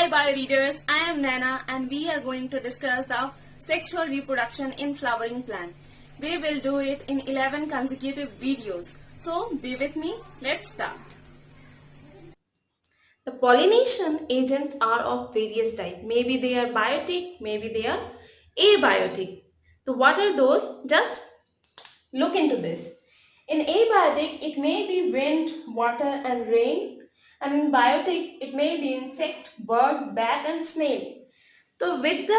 Hi bioreaders, I am Naina and we are going to discuss the sexual reproduction in flowering plant. We will do it in 11 consecutive videos. So be with me, let's start. The pollination agents are of various types. Maybe they are biotic, maybe they are abiotic. So what are those? Just look into this. In abiotic, it may be wind, water and rain. And in biotic, it may be insect, bird, bat and snail. So with the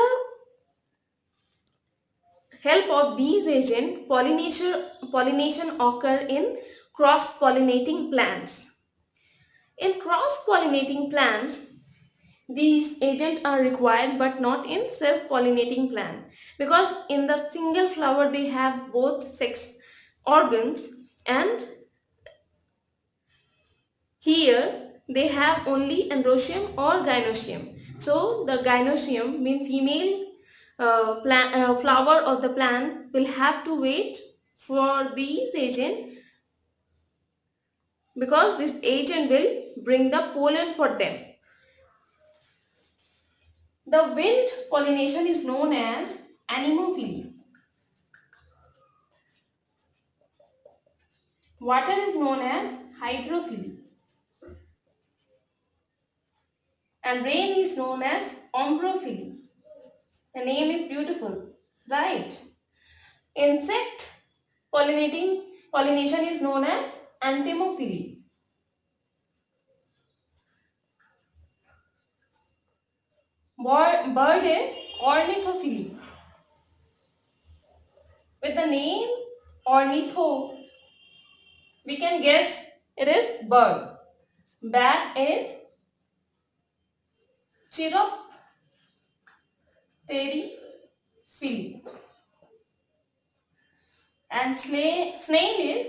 help of these agents, pollination occur in cross-pollinating plants. In cross-pollinating plants, these agents are required but not in self-pollinating plant because in the single flower they have both sex organs and here they have only androecium or gynoecium. So the gynoecium means female flower of the plant will have to wait for these agent because this agent will bring the pollen for them. The wind pollination is known as anemophily. Water is known as hydrophily. And rain is known as ombrophily. The name is beautiful, right? Insect pollination is known as entomophily. Bird is ornithophily. With the name ornitho, we can guess it is bird. Bat is chiropterophily. And snail is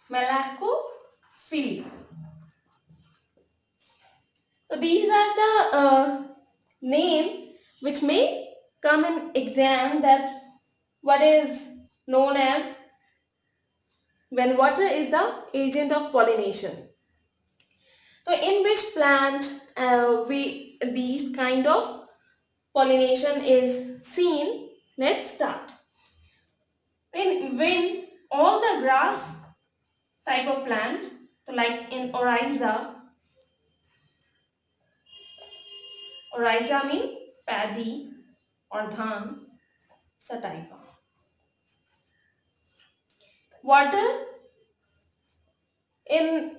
malacophily. So these are the name which may come in exam, that what is known as when water is the agent of pollination. So in which plant these kind of pollination is seen? Let's start. When all the grass type of plant, so like in oryza means paddy or dhan, sativa. Water, in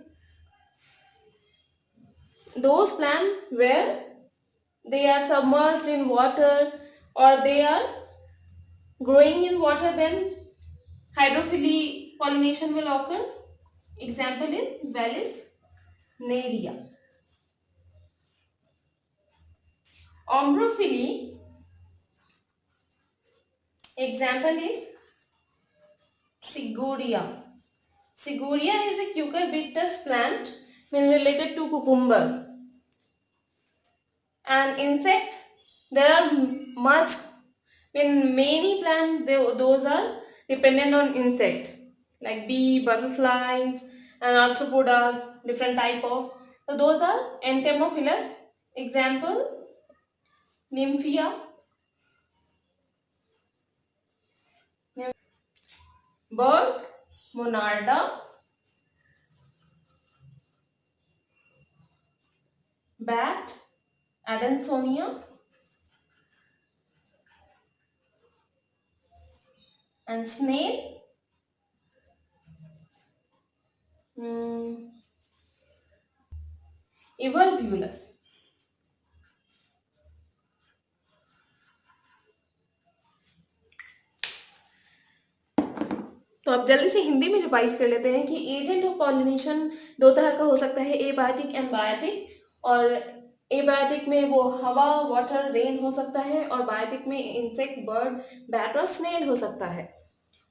those plants where they are submerged in water or they are growing in water, then hydrophily pollination will occur. Example is Vallisneria. Ombrophily, example is Siguria. Siguria is a cucurbitous plant when related to cucumber. And insect, there are much, in many plants those are dependent on insect like bee, butterflies and arthropodas, different type of. So those are entomophilous. Example, Nymphia, bird, Monarda, bat, Adansonia, and snail, Evervulus. तो अब जल्दी से हिंदी में revise कर लेते हैं कि agent of pollination दो तरह का हो सकता है, एबायोटिक एंड बायोटिक. और एबायोटिक में वो हवा, वाटर, रेन हो सकता है और बायोटिक में इंसेक्ट, बर्ड, बैट और स्नेल हो सकता है.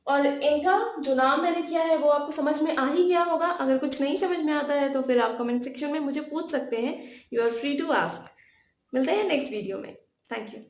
और इनका जो नाम मैंने किया है वो आपको समझ में आ ही गया होगा. अगर कुछ नहीं समझ में आता है तो फिर आप कमेंट सेक्शन में मुझे पूछ सकते हैं. You are free to ask. मिलते हैं नेक्स्ट वीडियो में. Thank you.